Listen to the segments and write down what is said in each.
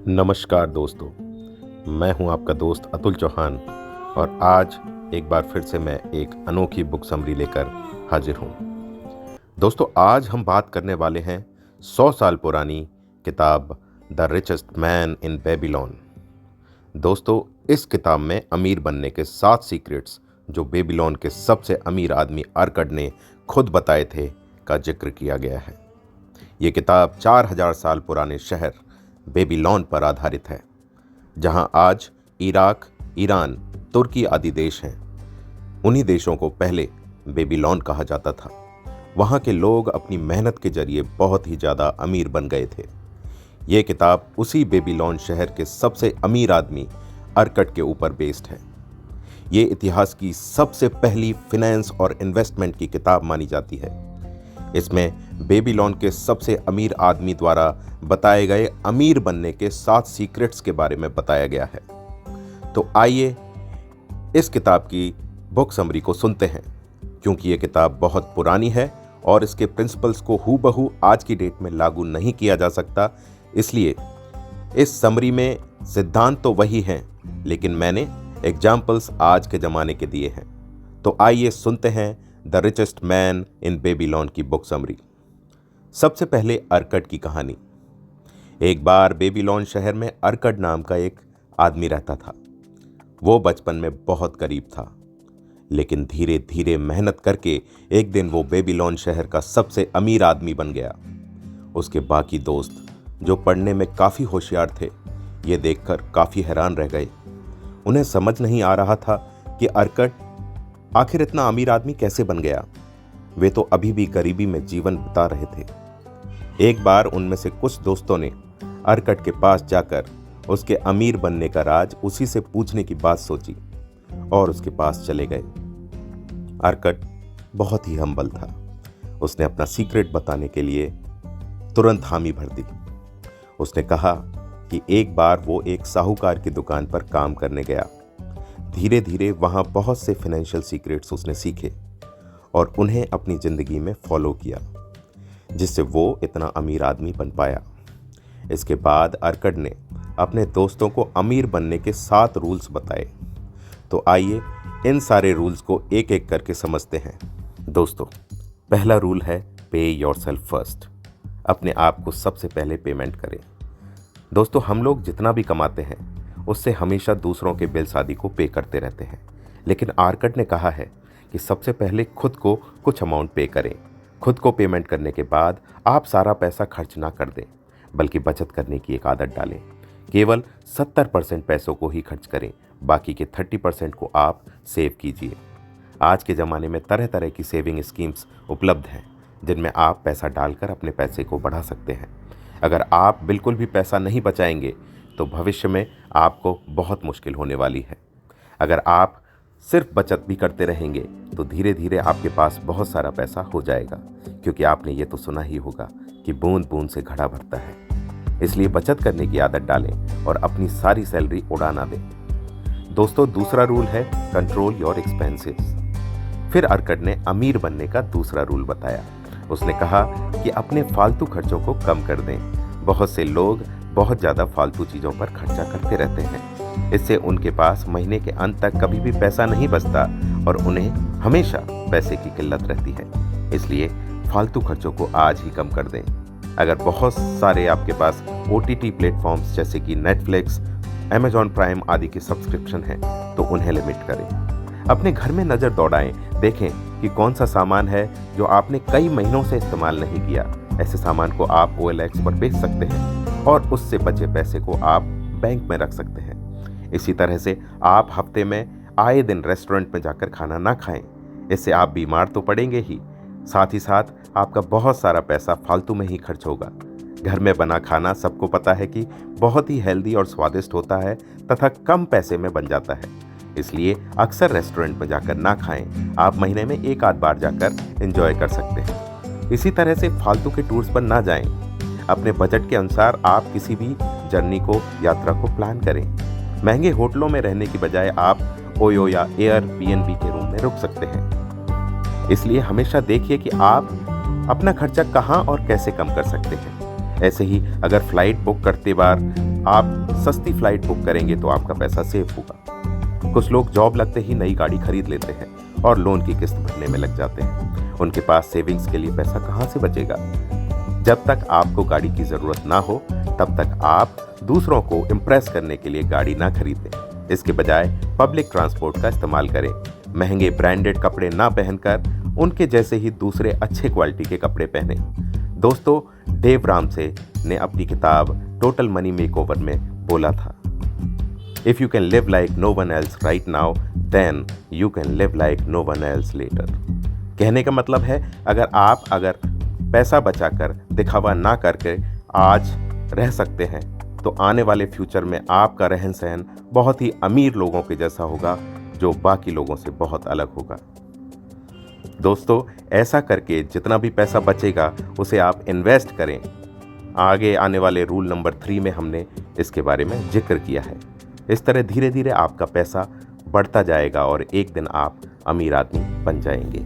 नमस्कार दोस्तों, मैं हूं आपका दोस्त अतुल चौहान और आज एक बार फिर से मैं एक अनोखी बुक समरी लेकर हाजिर हूं। दोस्तों, आज हम बात करने वाले हैं 100 साल पुरानी किताब the richest man in Babylon. दोस्तों, इस किताब में अमीर बनने के 7 सीक्रेट्स जो बेबीलोन के सबसे अमीर आदमी अर्कड ने खुद बताए थे का जिक्र किया गया है। ये किताब 4000 साल पुराने शहर बेबीलोन पर आधारित है, जहां आज इराक, ईरान, तुर्की आदि देश हैं। उन्हीं देशों को पहले बेबीलोन कहा जाता था। वहां के लोग अपनी मेहनत के जरिए बहुत ही ज़्यादा अमीर बन गए थे। ये किताब उसी बेबीलोन शहर के सबसे अमीर आदमी अर्कड के ऊपर बेस्ड है। ये इतिहास की सबसे पहली फिनेंस और इन्वेस्टमेंट की किताब मानी जाती है। इसमें बेबीलोन के सबसे अमीर आदमी द्वारा बताए गए अमीर बनने के 7 सीक्रेट्स के बारे में बताया गया है। तो आइए इस किताब की बुक समरी को सुनते हैं। क्योंकि ये किताब बहुत पुरानी है और इसके प्रिंसिपल्स को हूबहू आज की डेट में लागू नहीं किया जा सकता, इसलिए इस समरी में सिद्धांत तो वही हैं, लेकिन मैंने एग्जाम्पल्स आज के ज़माने के दिए हैं। तो आइए सुनते हैं the richest man in Babylon की बुक समरी। सबसे पहले अर्कड की कहानी। एक बार बेबीलोन शहर में अर्कड नाम का एक आदमी रहता था। वो बचपन में बहुत गरीब था, लेकिन धीरे धीरे मेहनत करके एक दिन वो बेबीलोन शहर का सबसे अमीर आदमी बन गया। उसके बाकी दोस्त जो पढ़ने में काफ़ी होशियार थे, ये देखकर काफ़ी हैरान रह गए। उन्हें समझ नहीं आ रहा था कि अर्कड आखिर इतना अमीर आदमी कैसे बन गया। वे तो अभी भी गरीबी में जीवन बिता रहे थे। एक बार उनमें से कुछ दोस्तों ने अर्कड के पास जाकर उसके अमीर बनने का राज उसी से पूछने की बात सोची और उसके पास चले गए। अर्कड बहुत ही हम्बल था। उसने अपना सीक्रेट बताने के लिए तुरंत हामी भर दी। उसने कहा कि एक बार वो एक साहूकार की दुकान पर काम करने गया। धीरे धीरे वहाँ बहुत से फाइनेंशियल सीक्रेट्स उसने सीखे और उन्हें अपनी ज़िंदगी में फॉलो किया, जिससे वो इतना अमीर आदमी बन पाया। इसके बाद अर्कड ने अपने दोस्तों को अमीर बनने के 7 रूल्स बताए। तो आइए इन सारे रूल्स को एक एक करके समझते हैं। दोस्तों, पहला रूल है पे योरसेल्फ फर्स्ट। अपने आप को सबसे पहले पेमेंट करें। दोस्तों, हम लोग जितना भी कमाते हैं उससे हमेशा दूसरों के बिल्स आदि को पे करते रहते हैं, लेकिन अर्कड ने कहा है कि सबसे पहले खुद को कुछ अमाउंट पे करें। खुद को पेमेंट करने के बाद आप सारा पैसा खर्च ना कर दें, बल्कि बचत करने की एक आदत डालें। केवल 70% पैसों को ही खर्च करें, बाकी के 30% को आप सेव कीजिए। आज के ज़माने में तरह तरह की सेविंग स्कीम्स उपलब्ध हैं, जिनमें आप पैसा डालकर अपने पैसे को बढ़ा सकते हैं। अगर आप बिल्कुल भी पैसा नहीं बचाएंगे तो भविष्य में आपको बहुत मुश्किल होने वाली है। अगर आप सिर्फ बचत भी करते रहेंगे तो धीरे धीरे आपके पास बहुत सारा पैसा हो जाएगा, क्योंकि आपने ये तो सुना ही होगा कि बूंद बूंद से घड़ा भरता है। इसलिए बचत करने की आदत डालें और अपनी सारी सैलरी उड़ा ना दें। दोस्तों, दूसरा रूल है कंट्रोल योर एक्सपेंसेस। फिर अर्कड ने अमीर बनने का दूसरा रूल बताया। उसने कहा कि अपने फालतू खर्चों को कम कर दें। बहुत से लोग बहुत ज़्यादा फालतू चीज़ों पर खर्चा करते रहते हैं। इससे उनके पास महीने के अंत तक कभी भी पैसा नहीं बचता और उन्हें हमेशा पैसे की किल्लत रहती है। इसलिए फालतू खर्चों को आज ही कम कर दें। अगर बहुत सारे आपके पास OTT प्लेटफॉर्म्स जैसे कि नेटफ्लिक्स, अमेजॉन प्राइम आदि के सब्सक्रिप्शन हैं तो उन्हें लिमिट करें। अपने घर में नज़र दौड़ाएं, देखें कि कौन सा सामान है जो आपने कई महीनों से इस्तेमाल नहीं किया। ऐसे सामान को आप OLX पर बेच सकते हैं और उससे बचे पैसे को आप बैंक में रख सकते हैं। इसी तरह से आप हफ्ते में आए दिन रेस्टोरेंट में जाकर खाना ना खाएं। इससे आप बीमार तो पड़ेंगे ही, साथ ही साथ आपका बहुत सारा पैसा फालतू में ही खर्च होगा। घर में बना खाना सबको पता है कि बहुत ही हेल्दी और स्वादिष्ट होता है तथा कम पैसे में बन जाता है। इसलिए अक्सर रेस्टोरेंट में जाकर ना खाएं। आप महीने में एक आध बार जाकर एंजॉय कर सकते हैं। इसी तरह से फालतू के टूर्स पर ना जाएं। अपने बजट के अनुसार आप किसी भी जर्नी को, यात्रा को प्लान करें। महंगे होटलों में रहने की बजाय आप ओयो या एयरबीएनबी के रूम में रुक सकते हैं। इसलिए हमेशा देखिए कि आप अपना खर्चा कहाँ और कैसे कम कर सकते हैं। ऐसे ही अगर फ्लाइट बुक करते बार आप सस्ती फ्लाइट बुक करेंगे तो आपका पैसा सेफ होगा। कुछ लोग जॉब लगते ही नई गाड़ी खरीद लेते हैं और लोन की किस्त भरने में लग जाते हैं। उनके पास सेविंग्स के लिए पैसा कहाँ से बचेगा? जब तक आपको गाड़ी की ज़रूरत ना हो तब तक आप दूसरों को इम्प्रेस करने के लिए गाड़ी ना खरीदें। इसके बजाय पब्लिक ट्रांसपोर्ट का इस्तेमाल करें। महंगे ब्रांडेड कपड़े ना पहनकर उनके जैसे ही दूसरे अच्छे क्वालिटी के कपड़े पहने। दोस्तों, डेव रामसे ने अपनी किताब टोटल मनी मेकओवर में बोला था, if you can live like no one else right now then you can live like no one else later. कहने का मतलब है, अगर पैसा बचाकर दिखावा ना करके आज रह सकते हैं तो आने वाले फ्यूचर में आपका रहन सहन बहुत ही अमीर लोगों के जैसा होगा, जो बाकी लोगों से बहुत अलग होगा। दोस्तों, ऐसा करके जितना भी पैसा बचेगा उसे आप इन्वेस्ट करें। आगे आने वाले रूल नंबर 3 में हमने इसके बारे में जिक्र किया है। इस तरह धीरे धीरे आपका पैसा बढ़ता जाएगा और एक दिन आप अमीर आदमी बन जाएंगे।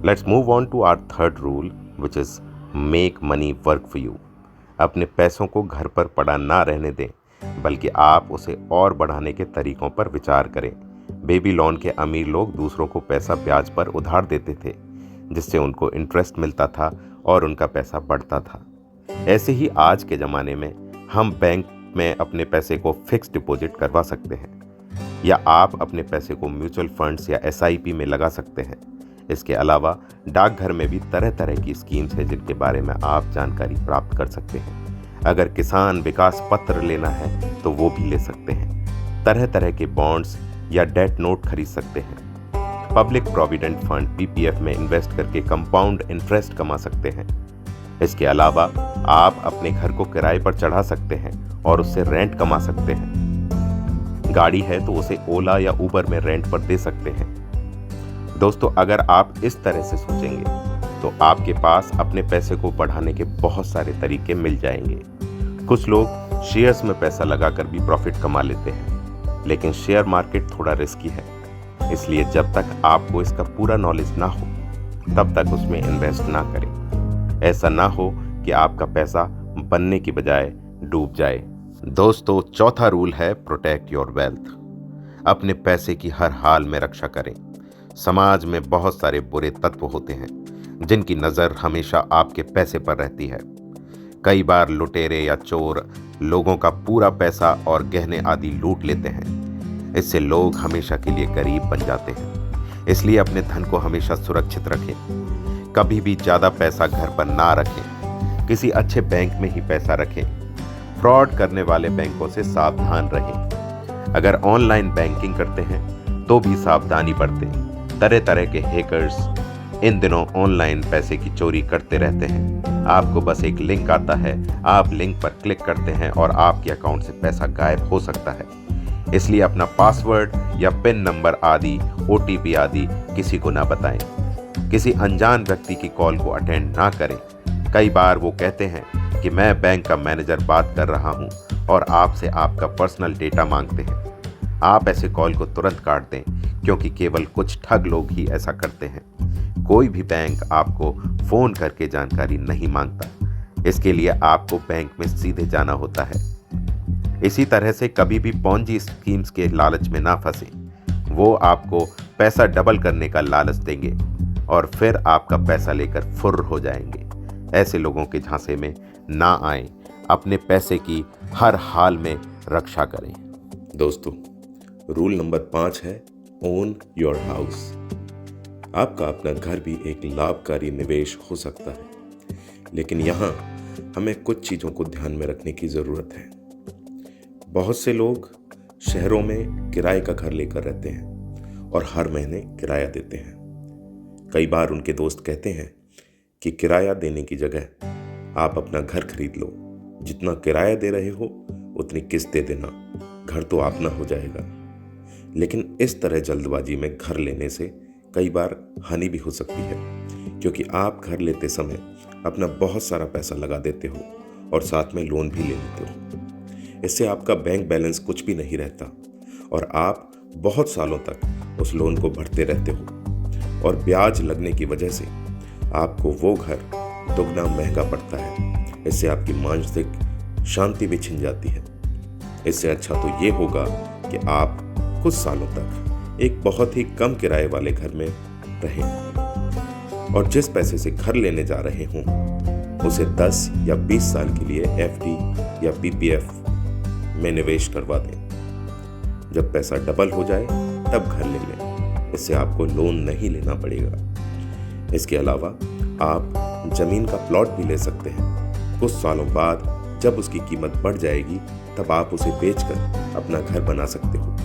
Let's move on to our third rule which is make money work for you. अपने पैसों को घर पर पड़ा ना रहने दें, बल्कि आप उसे और बढ़ाने के तरीकों पर विचार करें। बेबी लोन के अमीर लोग दूसरों को पैसा ब्याज पर उधार देते थे, जिससे उनको इंटरेस्ट मिलता था और उनका पैसा बढ़ता था। ऐसे ही आज के ज़माने में हम बैंक में अपने पैसे को फिक्स डिपॉजिट करवा सकते हैं, या आप अपने पैसे को म्यूचुअल फंड्स या SIP में लगा सकते हैं। इसके अलावा डाकघर में भी तरह तरह की स्कीम्स हैं जिनके बारे में आप जानकारी प्राप्त कर सकते हैं। अगर किसान विकास पत्र लेना है तो वो भी ले सकते हैं। तरह तरह के बॉन्ड्स या डेट नोट खरीद सकते हैं। पब्लिक प्रोविडेंट फंड PPF में इन्वेस्ट करके कंपाउंड इंटरेस्ट कमा सकते हैं। इसके अलावा आप अपने घर को किराए पर चढ़ा सकते हैं और उससे रेंट कमा सकते हैं। गाड़ी है तो उसे ओला या उबर में रेंट पर दे सकते हैं। दोस्तों, अगर आप इस तरह से सोचेंगे तो आपके पास अपने पैसे को बढ़ाने के बहुत सारे तरीके मिल जाएंगे। कुछ लोग शेयर्स में पैसा लगाकर भी प्रॉफिट कमा लेते हैं, लेकिन शेयर मार्केट थोड़ा रिस्की है, इसलिए जब तक आपको इसका पूरा नॉलेज ना हो तब तक उसमें इन्वेस्ट ना करें। ऐसा ना हो कि आपका पैसा बनने की बजाय डूब जाए। दोस्तों, चौथा रूल है प्रोटेक्ट योर वेल्थ। अपने पैसे की हर हाल में रक्षा करें। समाज में बहुत सारे बुरे तत्व होते हैं जिनकी नज़र हमेशा आपके पैसे पर रहती है। कई बार लुटेरे या चोर लोगों का पूरा पैसा और गहने आदि लूट लेते हैं। इससे लोग हमेशा के लिए गरीब बन जाते हैं। इसलिए अपने धन को हमेशा सुरक्षित रखें। कभी भी ज़्यादा पैसा घर पर ना रखें। किसी अच्छे बैंक में ही पैसा रखें। फ्रॉड करने वाले बैंकों से सावधान रहें। अगर ऑनलाइन बैंकिंग करते हैं तो भी सावधानी बरतें। तरह तरह के हैकर्स इन दिनों ऑनलाइन पैसे की चोरी करते रहते हैं। आपको बस एक लिंक आता है, आप लिंक पर क्लिक करते हैं और आपके अकाउंट से पैसा गायब हो सकता है। इसलिए अपना पासवर्ड या पिन नंबर आदि, OTP आदि किसी को ना बताएं। किसी अनजान व्यक्ति की कॉल को अटेंड ना करें। कई बार वो कहते हैं कि मैं बैंक का मैनेजर बात कर रहा हूँ और आपसे आपका पर्सनल डेटा मांगते हैं। आप ऐसे कॉल को तुरंत काट दें, क्योंकि केवल कुछ ठग लोग ही ऐसा करते हैं। कोई भी बैंक आपको फ़ोन करके जानकारी नहीं मांगता। इसके लिए आपको बैंक में सीधे जाना होता है। इसी तरह से कभी भी पॉन्जी स्कीम्स के लालच में ना फंसें। वो आपको पैसा डबल करने का लालच देंगे और फिर आपका पैसा लेकर फुर्र हो जाएंगे। ऐसे लोगों के झांसे में ना आएं। अपने पैसे की हर हाल में रक्षा करें। दोस्तों, रूल नंबर 5 है ओन योर हाउस। आपका अपना घर भी एक लाभकारी निवेश हो सकता है, लेकिन यहाँ हमें कुछ चीज़ों को ध्यान में रखने की ज़रूरत है। बहुत से लोग शहरों में किराए का घर लेकर रहते हैं और हर महीने किराया देते हैं। कई बार उनके दोस्त कहते हैं कि किराया देने की जगह आप अपना घर खरीद लो। जितना किराया दे रहे हो उतनी किस्त दे देना, घर तो अपना हो जाएगा। लेकिन इस तरह जल्दबाजी में घर लेने से कई बार हानि भी हो सकती है, क्योंकि आप घर लेते समय अपना बहुत सारा पैसा लगा देते हो और साथ में लोन भी ले लेते हो। इससे आपका बैंक बैलेंस कुछ भी नहीं रहता और आप बहुत सालों तक उस लोन को भरते रहते हो और ब्याज लगने की वजह से आपको वो घर दुगना महंगा पड़ता है। इससे आपकी मानसिक शांति भी छिन जाती है। इससे अच्छा तो ये होगा कि आप कुछ सालों तक एक बहुत ही कम किराए वाले घर में रहें और जिस पैसे से घर लेने जा रहे हों उसे 10 या 20 साल के लिए FD या PPF में निवेश करवा दें। जब पैसा डबल हो जाए तब घर ले लें। इससे आपको लोन नहीं लेना पड़ेगा। इसके अलावा आप जमीन का प्लॉट भी ले सकते हैं। कुछ सालों बाद जब उसकी कीमत बढ़ जाएगी तब आप उसे बेचकर अपना घर बना सकते हो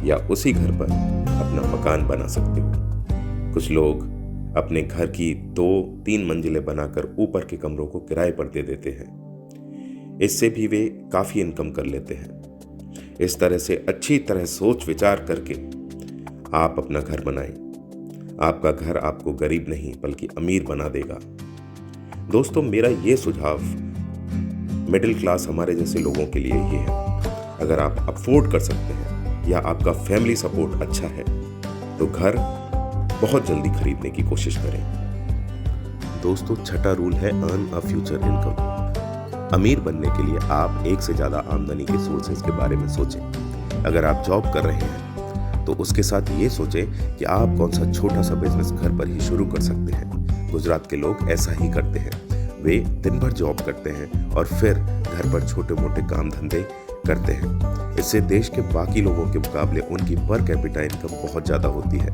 या उसी घर पर अपना मकान बना सकते हो। कुछ लोग अपने घर की 2-3 मंजिलें बनाकर ऊपर के कमरों को किराए पर दे देते हैं। इससे भी वे काफ़ी इनकम कर लेते हैं। इस तरह से अच्छी तरह सोच विचार करके आप अपना घर बनाएं। आपका घर आपको गरीब नहीं बल्कि अमीर बना देगा। दोस्तों, मेरा ये सुझाव मिडिल क्लास हमारे जैसे लोगों के लिए ये है। अगर आप अफोर्ड कर सकते हैं या आपका फैमिली सपोर्ट अच्छा है तो घर बहुत जल्दी खरीदने की कोशिश करें। दोस्तों, छठा रूल है अर्न अ फ्यूचर इनकम। अमीर बनने के लिए आप एक से ज़्यादा आमदनी के सोर्सेज के बारे में सोचें। अगर आप जॉब कर रहे हैं तो उसके साथ ये सोचें कि आप कौन सा छोटा सा बिजनेस घर पर ही शुरू कर सकते हैं। गुजरात के लोग ऐसा ही करते हैं। वे दिन भर जॉब करते हैं और फिर घर पर छोटे मोटे काम धंधे करते हैं। इससे देश के बाकी लोगों के मुकाबले उनकी पर कैपिटा इनकम बहुत ज़्यादा होती है।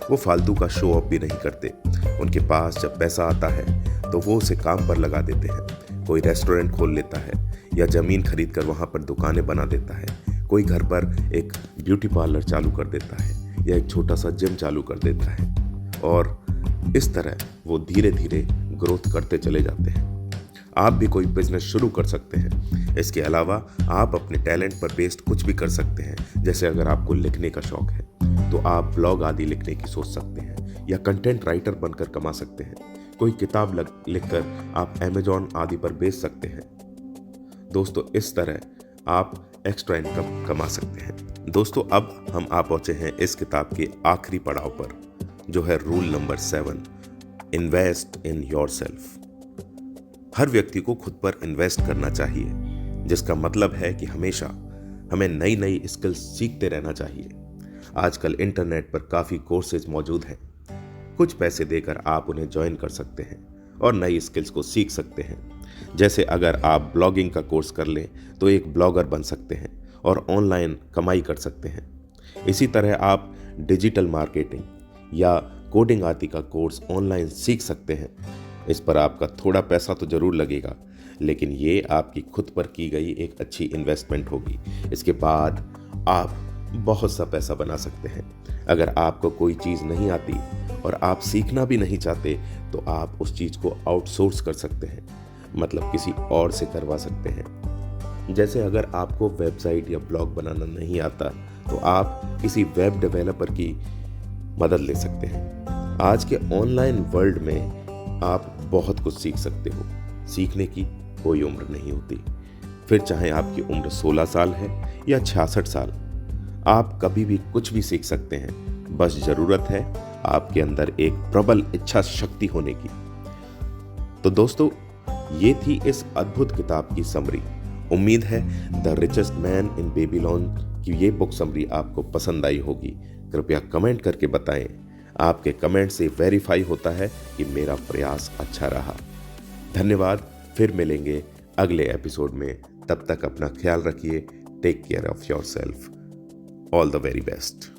वो फालतू का शो ऑफ भी नहीं करते। उनके पास जब पैसा आता है तो वो उसे काम पर लगा देते हैं। कोई रेस्टोरेंट खोल लेता है या ज़मीन खरीद कर वहाँ पर दुकानें बना देता है। कोई घर पर एक ब्यूटी पार्लर चालू कर देता है या एक छोटा सा जिम चालू कर देता है और इस तरह वो धीरे धीरे ग्रोथ करते चले जाते हैं। आप भी कोई बिजनेस शुरू कर सकते हैं। इसके अलावा आप अपने टैलेंट पर बेस्ड कुछ भी कर सकते हैं। जैसे अगर आपको लिखने का शौक है तो आप ब्लॉग आदि लिखने की सोच सकते हैं या कंटेंट राइटर बनकर कमा सकते हैं। कोई किताब लिखकर आप Amazon आदि पर बेच सकते हैं। दोस्तों, इस तरह आप एक्स्ट्रा इनकम कमा सकते हैं। दोस्तों, अब हम आ पहुंचे हैं इस किताब के आखिरी पड़ाव पर, जो है rule number 7, invest in yourself. हर व्यक्ति को खुद पर इन्वेस्ट करना चाहिए, जिसका मतलब है कि हमेशा हमें नई नई स्किल्स सीखते रहना चाहिए। आजकल इंटरनेट पर काफ़ी कोर्सेज मौजूद हैं। कुछ पैसे देकर आप उन्हें ज्वाइन कर सकते हैं और नई स्किल्स को सीख सकते हैं। जैसे अगर आप ब्लॉगिंग का कोर्स कर लें तो एक ब्लॉगर बन सकते हैं और ऑनलाइन कमाई कर सकते हैं। इसी तरह आप डिजिटल मार्केटिंग या कोडिंग आदि का कोर्स ऑनलाइन सीख सकते हैं। इस पर आपका थोड़ा पैसा तो ज़रूर लगेगा, लेकिन ये आपकी खुद पर की गई एक अच्छी इन्वेस्टमेंट होगी। इसके बाद आप बहुत सा पैसा बना सकते हैं। अगर आपको कोई चीज़ नहीं आती और आप सीखना भी नहीं चाहते तो आप उस चीज़ को आउटसोर्स कर सकते हैं, मतलब किसी और से करवा सकते हैं। जैसे अगर आपको वेबसाइट या ब्लॉग बनाना नहीं आता तो आप किसी वेब डेवलपर की मदद ले सकते हैं। आज के ऑनलाइन वर्ल्ड में आप बहुत कुछ सीख सकते हो। सीखने की कोई उम्र नहीं होती। फिर चाहे आपकी उम्र 16 साल है या 66 साल, आप कभी भी कुछ भी सीख सकते हैं। बस ज़रूरत है आपके अंदर एक प्रबल इच्छा शक्ति होने की। तो दोस्तों, ये थी इस अद्भुत किताब की समरी। उम्मीद है the richest man in Babylon की ये बुक समरी आपको पसंद आई होगी। कृपया कमेंट करके बताएं। आपके कमेंट से वेरीफाई होता है कि मेरा प्रयास अच्छा रहा। धन्यवाद। फिर मिलेंगे अगले एपिसोड में। तब तक अपना ख्याल रखिए। Take care of yourself. All the very best.